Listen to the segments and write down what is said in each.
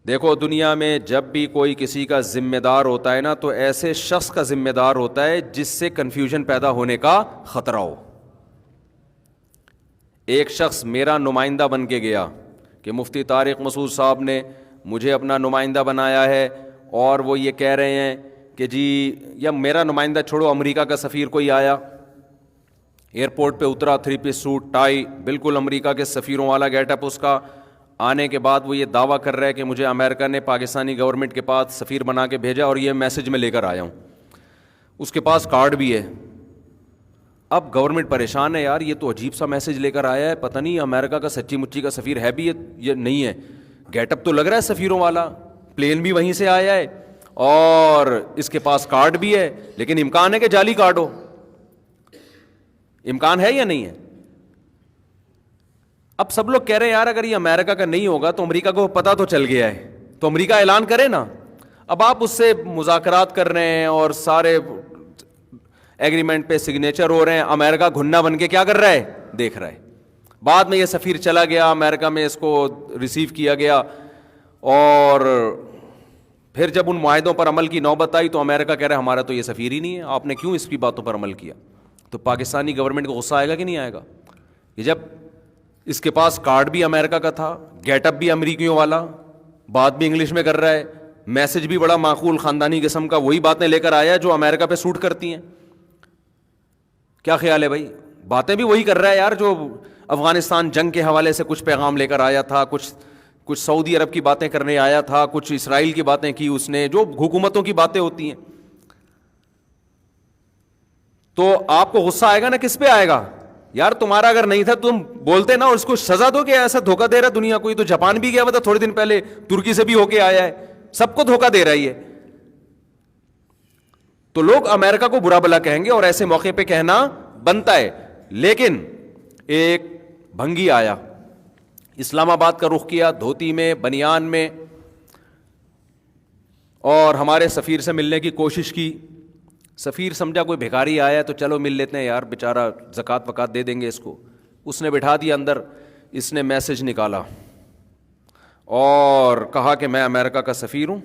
دیکھو دنیا میں جب بھی کوئی کسی کا ذمہ دار ہوتا ہے نا تو ایسے شخص کا ذمہ دار ہوتا ہے جس سے کنفیوژن پیدا ہونے کا خطرہ ہو. ایک شخص میرا نمائندہ بن کے گیا کہ مفتی طارق مسعود صاحب نے مجھے اپنا نمائندہ بنایا ہے, اور وہ یہ کہہ رہے ہیں کہ جی, یا میرا نمائندہ چھوڑو, امریکہ کا سفیر کوئی آیا, ایئرپورٹ پہ اترا, 3 پیس سوٹ ٹائی, بالکل امریکہ کے سفیروں والا گیٹ اپ اس کا. آنے کے بعد وہ یہ دعویٰ کر رہا ہے کہ مجھے امریکہ نے پاکستانی گورنمنٹ کے پاس سفیر بنا کے بھیجا اور یہ میسج میں لے کر آیا ہوں. اس کے پاس کارڈ بھی ہے. اب گورنمنٹ پریشان ہے, یار یہ تو عجیب سا میسج لے کر آیا ہے, پتہ نہیں امریکہ کا سچی مچی کا سفیر ہے بھی یہ نہیں ہے. گیٹ اپ تو لگ رہا ہے سفیروں والا, پلین بھی وہیں سے آیا ہے, اور اس کے پاس کارڈ بھی ہے, لیکن امکان ہے کہ جعلی کارڈ ہو. امکان ہے یا نہیں ہے؟ اب سب لوگ کہہ رہے ہیں یار اگر یہ امریکہ کا نہیں ہوگا تو امریکہ کو پتہ تو چل گیا ہے, تو امریکہ اعلان کرے نا. اب آپ اس سے مذاکرات کر رہے ہیں اور سارے ایگریمنٹ پہ سگنیچر ہو رہے ہیں, امریکہ گھنا بن کے کیا کر رہا ہے, دیکھ رہا ہے. بعد میں یہ سفیر چلا گیا, امریکہ میں اس کو ریسیو کیا گیا, اور پھر جب ان معاہدوں پر عمل کی نوبت آئی تو امریکہ کہہ رہا ہے ہمارا تو یہ سفیر ہی نہیں ہے, آپ نے کیوں اس کی باتوں پر عمل کیا. تو پاکستانی گورنمنٹ کو غصہ آئے گا کہ نہیں آئے گا؟ یہ جب اس کے پاس کارڈ بھی امریکہ کا تھا, گیٹ اپ بھی امریکیوں والا, بات بھی انگلش میں کر رہا ہے, میسج بھی بڑا معقول خاندانی قسم کا, وہی باتیں لے کر آیا جو امریکہ پہ سوٹ کرتی ہیں. کیا خیال ہے بھائی؟ باتیں بھی وہی کر رہا ہے یار جو افغانستان جنگ کے حوالے سے کچھ پیغام لے کر آیا تھا, کچھ سعودی عرب کی باتیں کرنے آیا تھا, کچھ اسرائیل کی باتیں کی اس نے, جو حکومتوں کی باتیں ہوتی ہیں. تو آپ کو غصہ آئے گا نا, کس پہ آئے گا؟ یار تمہارا اگر نہیں تھا تم بولتے نا, اور اس کو سزا دو کہ ایسا دھوکہ دے رہا دنیا کو. تو جاپان بھی گیا ہوا تھا تھوڑے دن پہلے, ترکی سے بھی ہو کے آیا ہے, سب کو دھوکہ دے رہی ہے. تو لوگ امریکہ کو برا بلا کہیں گے, اور ایسے موقع پہ کہنا بنتا ہے. لیکن ایک بھنگی آیا, اسلام آباد کا رخ کیا, دھوتی میں, بنیان میں, اور ہمارے سفیر سے ملنے کی کوشش کی. سفیر سمجھا کوئی بھکاری آیا ہے تو چلو مل لیتے ہیں یار, بیچارہ زکوٰۃ وکات دے دیں گے اس کو. اس نے بٹھا دیا اندر. اس نے میسج نکالا اور کہا کہ میں امریکہ کا سفیر ہوں,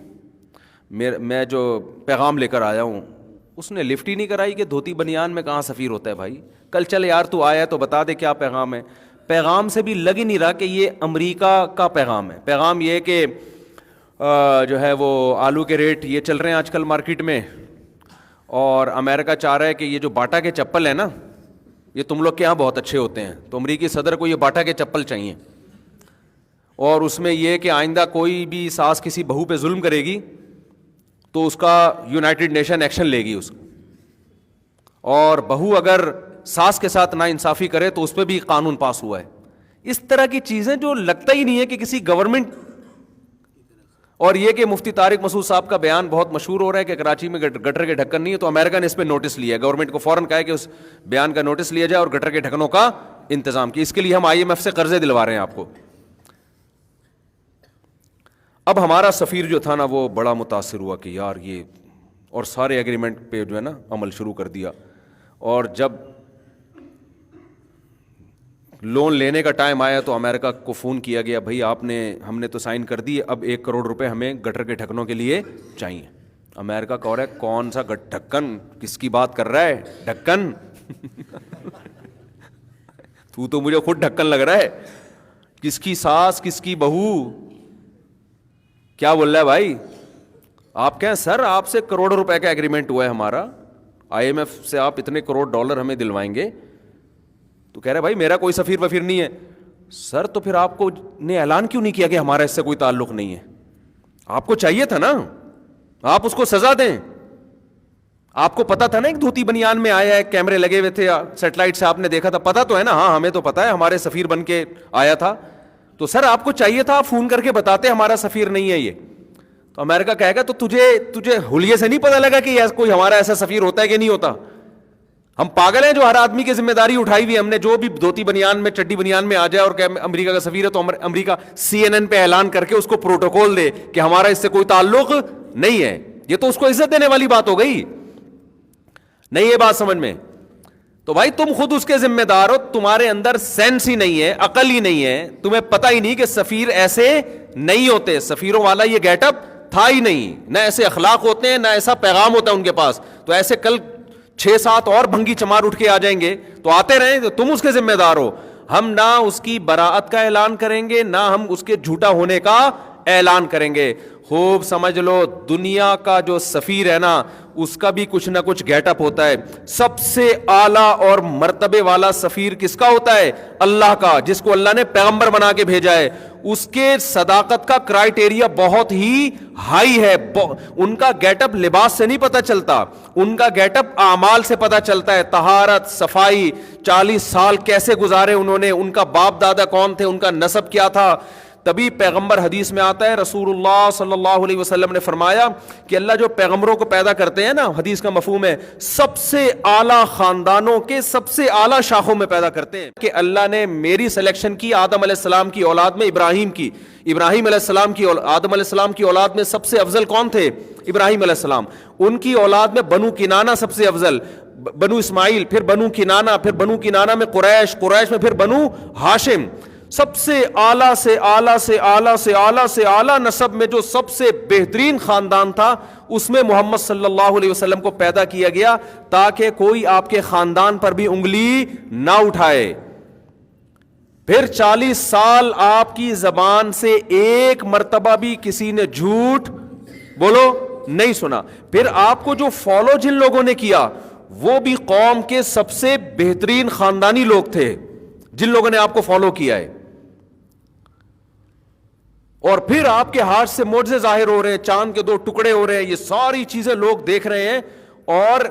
میں جو پیغام لے کر آیا ہوں. اس نے لفٹ ہی نہیں کرائی کہ دھوتی بنیان میں کہاں سفیر ہوتا ہے بھائی. کل چل یار تو آیا تو بتا دے کیا پیغام ہے. پیغام سے بھی لگ ہی نہیں رہا کہ یہ امریکہ کا پیغام ہے. پیغام یہ کہ جو ہے وہ آلو کے ریٹ یہ چل رہے ہیں آج کل مارکیٹ میں, اور امریکہ چاہ رہا ہے کہ یہ جو باٹا کے چپل ہیں نا, یہ تم لوگ کے یہاں بہت اچھے ہوتے ہیں, تو امریکی صدر کو یہ باٹا کے چپل چاہیے. اور اس میں یہ کہ آئندہ کوئی بھی ساس کسی بہو پہ ظلم کرے گی تو اس کا یونائٹڈ نیشن ایکشن لے گی اس کو, اور بہو اگر ساس کے ساتھ ناانصافی کرے تو اس پہ بھی قانون پاس ہوا ہے. اس طرح کی چیزیں جو لگتا ہی نہیں ہے کہ کسی گورنمنٹ. اور یہ کہ مفتی طارق مسعود صاحب کا بیان بہت مشہور ہو رہا ہے کہ کراچی میں گٹر کے ڈھکن نہیں ہے, تو امریکہ نے اس پہ نوٹس لیا ہے, گورنمنٹ کو فوراً کہا ہے کہ اس بیان کا نوٹس لیا جائے اور گٹر کے ڈھکنوں کا انتظام کیا. اس کے لیے ہم IMF سے قرضے دلوا رہے ہیں آپ کو. اب ہمارا سفیر جو تھا نا وہ بڑا متاثر ہوا کہ یار یہ, اور سارے ایگریمنٹ پہ جو ہے نا عمل شروع کر دیا. اور جب لون لینے کا ٹائم آیا تو امریکہ کو فون کیا گیا, بھائی ہم نے تو سائن کر دی, اب 1 کروڑ روپے ہمیں گٹر کے ڈھکنوں کے لیے چاہیے. امریکہ کہہ رہا ہے کون سا ڈھکن, کس کی بات کر رہا ہے ڈھکن تو مجھے خود ڈھکن لگ رہا ہے, کس کی ساس کس کی بہو, کیا بول رہا ہے بھائی. آپ کہیں سر آپ سے کروڑ روپے کا ایگریمنٹ ہوا ہے ہمارا, IMF سے آپ اتنے کروڑ ڈالر ہمیں دلوائیں گے. تو کہہ رہے بھائی میرا کوئی سفیر وفیر نہیں ہے. سر تو پھر آپ کو نے اعلان کیوں نہیں کیا کہ ہمارا اس سے کوئی تعلق نہیں ہے؟ آپ کو چاہیے تھا نا, آپ اس کو سزا دیں. آپ کو پتا تھا نا ایک دھوتی بنیان میں آیا ہے, کیمرے لگے ہوئے تھے, سیٹلائٹ سے آپ نے دیکھا تھا, پتا تو ہے نا. ہاں ہمیں تو پتا ہے, ہمارے سفیر بن کے آیا تھا. تو سر آپ کو چاہیے تھا, آپ فون کر کے بتاتے ہمارا سفیر نہیں ہے یہ. تو امریکہ کہے گا تو تجھے حلیے سے نہیں پتا لگا کہ کوئی ہمارا ایسا سفیر ہوتا ہے کہ نہیں ہوتا؟ ہم پاگل ہیں جو ہر آدمی کی ذمہ داری اٹھائی ہوئی ہم نے, جو بھی دھوتی بنیان میں چڈی بنیان میں آ جائے اور کہ امریکہ کا سفیر ہے تو امریکہ CNN پہ اعلان کر کے اس کو پروٹوکول دے کہ ہمارا اس سے کوئی تعلق نہیں ہے. یہ تو اس کو عزت دینے والی بات ہو گئی نہیں, یہ بات سمجھ میں. تو بھائی تم خود اس کے ذمہ دار ہو, تمہارے اندر سینس ہی نہیں ہے, عقل ہی نہیں ہے, تمہیں پتہ ہی نہیں کہ سفیر ایسے نہیں ہوتے, سفیروں والا یہ گیٹ اپ تھا ہی نہیں, نہ ایسے اخلاق ہوتے ہیں, نہ ایسا پیغام ہوتا ہے ان کے پاس. تو ایسے کل 6-7 اور بھنگی چمار اٹھ کے آ جائیں گے تو آتے رہیں, تو تم اس کے ذمہ دار ہو. ہم نہ اس کی براءت کا اعلان کریں گے, نہ ہم اس کے جھوٹا ہونے کا اعلان کریں گے. خوب سمجھ لو, دنیا کا جو سفیر ہے نا اس کا بھی کچھ نہ کچھ گیٹ اپ ہوتا ہے. سب سے اعلیٰ اور مرتبے والا سفیر کس کا ہوتا ہے؟ اللہ کا, جس کو اللہ نے پیغمبر بنا کے بھیجا ہے. اس کے صداقت کا کرائٹیریا بہت ہی ہائی ہے. ان کا گیٹ اپ لباس سے نہیں پتہ چلتا, ان کا گیٹ اپ اعمال سے پتہ چلتا ہے. طہارت, صفائی, 40 سال کیسے گزارے انہوں نے, ان کا باپ دادا کون تھے, ان کا نسب کیا تھا. تبھی پیغمبر, حدیث میں آتا ہے رسول اللہ صلی اللہ علیہ وسلم نے فرمایا کہ اللہ جو پیغمبروں کو پیدا کرتے ہیں نا, حدیث کا مفہوم ہے سب سے اعلیٰ خاندانوں کے سب سے اعلیٰ شاخوں میں پیدا کرتے ہیں. کہ اللہ نے میری سلیکشن کی آدم علیہ السلام کی اولاد میں ابراہیم کی. ابراہیم علیہ السلام کی آدم علیہ السلام کی اولاد میں سب سے افضل کون تھے؟ ابراہیم علیہ السلام. ان کی اولاد میں بنو کنانہ سب سے افضل, بنو اسماعیل, پھر بنو کنانہ, پھر بنو کنانہ میں قریش, قریش میں پھر بنو ہاشم. سب سے اعلیٰ سے اعلیٰ سے اعلیٰ سے اعلیٰ سے اعلیٰ نسب میں جو سب سے بہترین خاندان تھا اس میں محمد صلی اللہ علیہ وسلم کو پیدا کیا گیا, تاکہ کوئی آپ کے خاندان پر بھی انگلی نہ اٹھائے. پھر 40 سال آپ کی زبان سے ایک مرتبہ بھی کسی نے جھوٹ بولو نہیں سنا. پھر آپ کو جو فالو جن لوگوں نے کیا وہ بھی قوم کے سب سے بہترین خاندانی لوگ تھے جن لوگوں نے آپ کو فالو کیا ہے. اور پھر آپ کے ہاتھ سے معجزے ظاہر ہو رہے ہیں, چاند کے 2 ٹکڑے ہو رہے ہیں, یہ ساری چیزیں لوگ دیکھ رہے ہیں, اور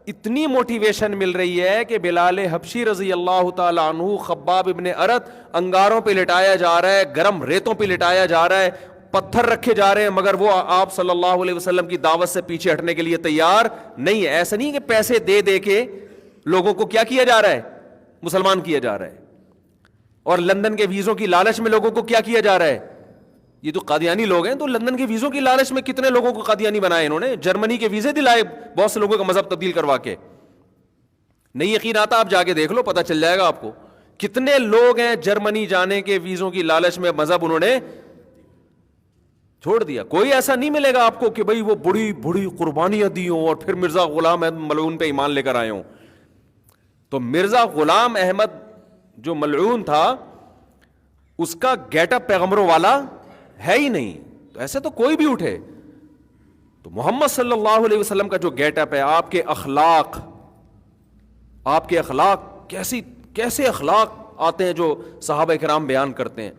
اتنی موٹیویشن مل رہی ہے کہ بلال حبشی رضی اللہ تعالی عنہ, خباب ابن ارت انگاروں پہ لٹایا جا رہا ہے, گرم ریتوں پہ لٹایا جا رہا ہے, پتھر رکھے جا رہے ہیں, مگر وہ آپ صلی اللہ علیہ وسلم کی دعوت سے پیچھے ہٹنے کے لیے تیار نہیں ہے. ایسا نہیں کہ پیسے دے دے کے لوگوں کو کیا جا رہا ہے, مسلمان کیا جا رہا ہے, اور لندن کے ویزوں کی لالچ میں لوگوں کو کیا جا رہا ہے. یہ تو قادیانی لوگ ہیں, تو لندن کے ویزوں کی لالچ میں کتنے لوگوں کو قادیانی بنائے انہوں نے, جرمنی کے ویزے دلائے بہت سے لوگوں کا مذہب تبدیل کروا کے. نہیں یقین آتا آپ جا کے دیکھ لو, پتہ چل جائے گا آپ کو کتنے لوگ ہیں جرمنی جانے کے ویزوں کی لالچ میں مذہب انہوں نے چھوڑ دیا. کوئی ایسا نہیں ملے گا آپ کو کہ بھئی وہ بڑی بڑی قربانیاں دی ہوں اور پھر مرزا غلام احمد ملعون پہ ایمان لے کر آئے ہوں. تو مرزا غلام احمد جو ملعون تھا اس کا گیٹ اپ پیغمبروں والا ہے ہی نہیں. تو ایسے تو کوئی بھی اٹھے. تو محمد صلی اللہ علیہ وسلم کا جو گیٹ اپ ہے, آپ کے اخلاق کیسے اخلاق آتے ہیں جو صحابہ کرام بیان کرتے ہیں.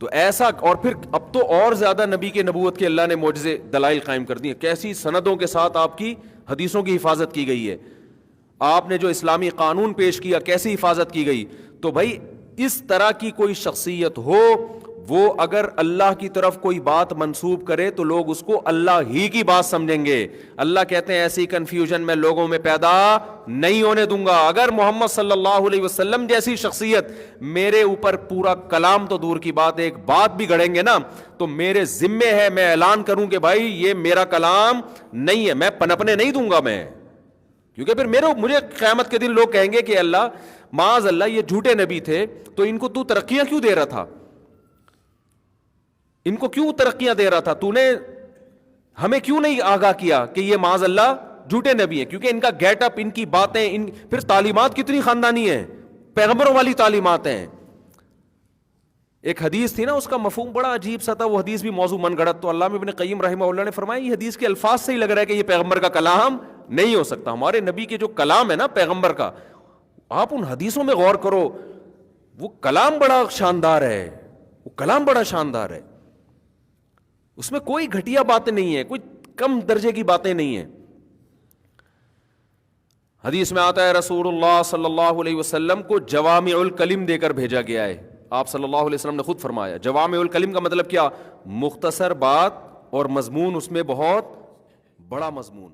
تو ایسا, اور پھر اب تو اور زیادہ نبی کے نبوت کے اللہ نے معجزے دلائل قائم کر دی ہیں. کیسی سندوں کے ساتھ آپ کی حدیثوں کی حفاظت کی گئی ہے, آپ نے جو اسلامی قانون پیش کیا کیسی حفاظت کی گئی. تو بھائی اس طرح کی کوئی شخصیت ہو, وہ اگر اللہ کی طرف کوئی بات منسوب کرے تو لوگ اس کو اللہ ہی کی بات سمجھیں گے. اللہ کہتے ہیں ایسی کنفیوژن میں لوگوں میں پیدا نہیں ہونے دوں گا. اگر محمد صلی اللہ علیہ وسلم جیسی شخصیت میرے اوپر پورا کلام تو دور کی بات, ایک بات بھی گڑھیں گے نا, تو میرے ذمے ہے میں اعلان کروں کہ بھائی یہ میرا کلام نہیں ہے, میں پنپنے نہیں دوں گا میں. کیونکہ پھر مجھے قیامت کے دن لوگ کہیں گے کہ اللہ معاذ اللہ یہ جھوٹے نبی تھے, تو ان کو تو ترقیاں کیوں دے رہا تھا, ان کو کیوں ترقیاں دے رہا تھا, تو نے ہمیں کیوں نہیں آگاہ کیا کہ یہ معاذ اللہ جھوٹے نبی ہیں. کیونکہ ان کا گیٹ اپ, ان کی باتیں, پھر تعلیمات کتنی خاندانی ہیں, پیغمبروں والی تعلیمات ہیں. ایک حدیث تھی نا, اس کا مفہوم بڑا عجیب سا تھا, وہ حدیث بھی موضوع من گھڑت. تو علامہ ابن قیم رحمہ اللہ نے فرمایا یہ حدیث کے الفاظ سے ہی لگ رہا ہے کہ یہ پیغمبر کا کلام نہیں ہو سکتا. ہمارے نبی کے جو کلام ہے نا پیغمبر کا, آپ ان حدیثوں میں غور کرو, وہ کلام بڑا شاندار ہے, وہ کلام بڑا شاندار ہے, اس میں کوئی گھٹیا باتیں نہیں ہیں, کوئی کم درجے کی باتیں نہیں ہیں. حدیث میں آتا ہے رسول اللہ صلی اللہ علیہ وسلم کو جوامع الکلم دے کر بھیجا گیا ہے. آپ صلی اللہ علیہ وسلم نے خود فرمایا, جوامع الکلم کا مطلب کیا, مختصر بات اور مضمون اس میں بہت بڑا مضمون.